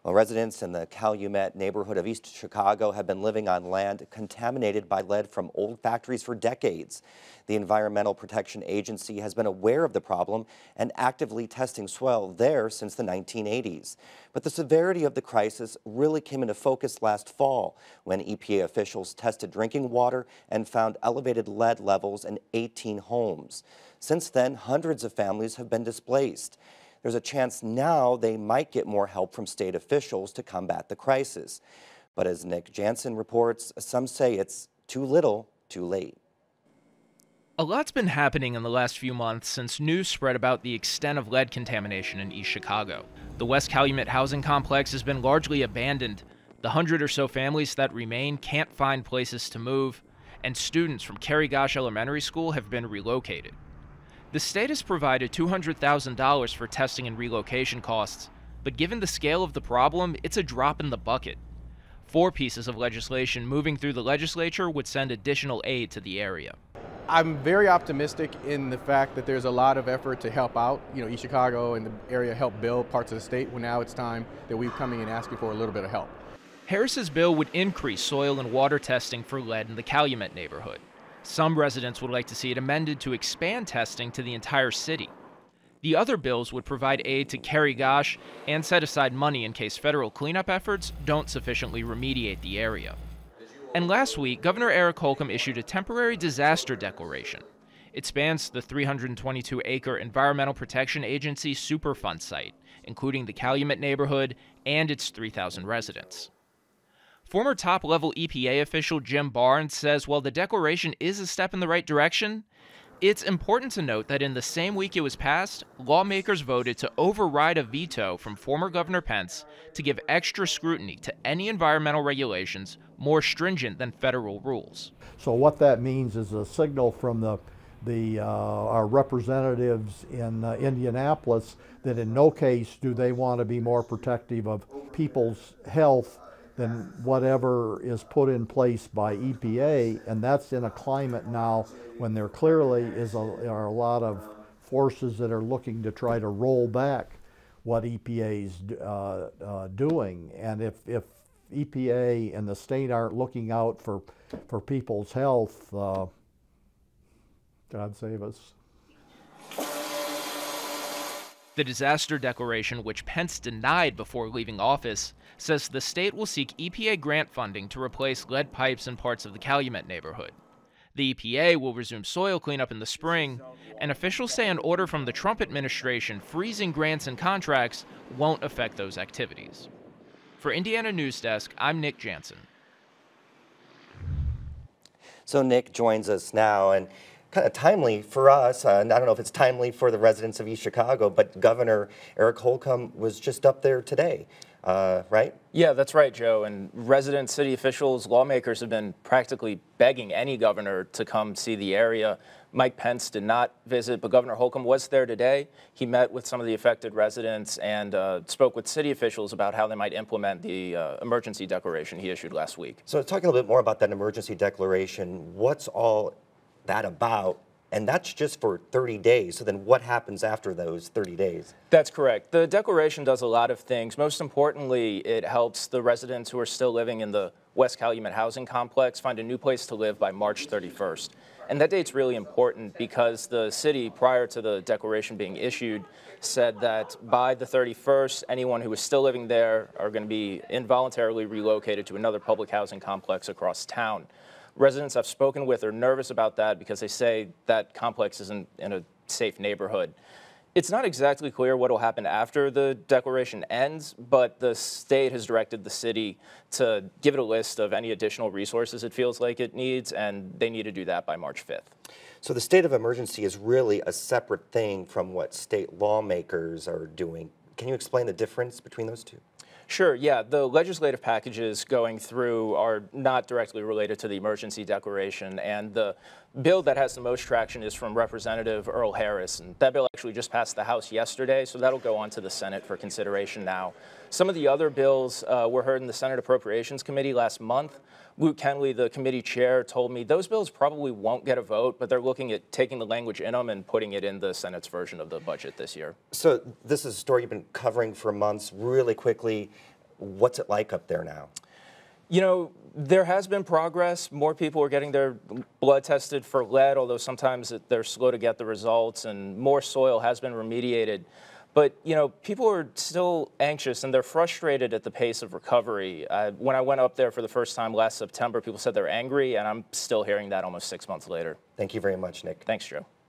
Well, residents in the Calumet neighborhood of East Chicago have been living on land contaminated by lead from old factories for decades. The Environmental Protection Agency has been aware of the problem and actively testing soil there since the 1980s. But the severity of the crisis really came into focus last fall when EPA officials tested drinking water and found elevated lead levels in 18 homes. Since then, hundreds of families have been displaced. There's a chance now they might get more help from state officials to combat the crisis. But as Nick Jansen reports, some say it's too little, too late. A lot's been happening in the last few months since news spread about the extent of lead contamination in East Chicago. The West Calumet housing complex has been largely abandoned. The 100 or so families that remain can't find places to move, and students from Cary Gosh Elementary School have been relocated. The state has provided $200,000 for testing and relocation costs, but given the scale of the problem, it's a drop in the bucket. 4 pieces of legislation moving through the legislature would send additional aid to the area. I'm very optimistic in the fact that there's a lot of effort to help out, East Chicago and the area help build parts of the state. Well, now it's time that we're coming and asking for a little bit of help. Harris's bill would increase soil and water testing for lead in the Calumet neighborhood. Some residents would like to see it amended to expand testing to the entire city. The other bills would provide aid to Cary Gosh and set aside money in case federal cleanup efforts don't sufficiently remediate the area. And last week, Governor Eric Holcomb issued a temporary disaster declaration. It spans the 322-acre Environmental Protection Agency Superfund site, including the Calumet neighborhood and its 3,000 residents. Former top-level EPA official Jim Barnes says while the declaration is a step in the right direction, it's important to note that in the same week it was passed, lawmakers voted to override a veto from former Governor Pence to give extra scrutiny to any environmental regulations more stringent than federal rules. So what that means is a signal from our representatives in Indianapolis that in no case do they want to be more protective of people's health than whatever is put in place by EPA, and that's in a climate now when there clearly are a lot of forces that are looking to try to roll back what EPA is doing. And if EPA and the state aren't looking out for people's health, God save us. The disaster declaration, which Pence denied before leaving office, says the state will seek EPA grant funding to replace lead pipes in parts of the Calumet neighborhood. The EPA will resume soil cleanup in the spring, and officials say an order from the Trump administration freezing grants and contracts won't affect those activities. For Indiana News Desk, I'm Nick Jansen. So Nick joins us now, and kind of timely for us, and I don't know if it's timely for the residents of East Chicago, but Governor Eric Holcomb was just up there today, right? Yeah, that's right, Joe. And residents, city officials, lawmakers have been practically begging any governor to come see the area. Mike Pence did not visit, but Governor Holcomb was there today. He met with some of the affected residents and spoke with city officials about how they might implement the emergency declaration he issued last week. So talking a little bit more about that emergency declaration, what's all that about? And that's just for 30 days. So then what happens after those 30 days? That's correct. The declaration does a lot of things. Most importantly, it helps the residents who are still living in the West Calumet housing complex find a new place to live by March 31st. And that date's really important because the city, prior to the declaration being issued, said that by the 31st, anyone who is still living there are going to be involuntarily relocated to another public housing complex across town. Residents I've spoken with are nervous about that because they say that complex isn't in a safe neighborhood. It's not exactly clear what will happen after the declaration ends, but the state has directed the city to give it a list of any additional resources it feels like it needs, and they need to do that by March 5th. So the state of emergency is really a separate thing from what state lawmakers are doing. Can you explain the difference between those two? Sure, yeah. The legislative packages going through are not directly related to the emergency declaration, and the bill that has the most traction is from Representative Earl Harris, and that bill actually just passed the House yesterday, so that'll go on to the Senate for consideration now. Some of the other bills were heard in the Senate Appropriations Committee last month. Luke Kenley, the committee chair, told me those bills probably won't get a vote, but they're looking at taking the language in them and putting it in the Senate's version of the budget this year. So this is a story you've been covering for months. Really quickly, What's it like up there now? You know, there has been progress. More people are getting their blood tested for lead, although sometimes they're slow to get the results, and more soil has been remediated. But, you know, people are still anxious and they're frustrated at the pace of recovery. When I went up there for the first time last September, people said they're angry, and I'm still hearing that almost 6 months later. Thank you very much, Nick. Thanks, Joe.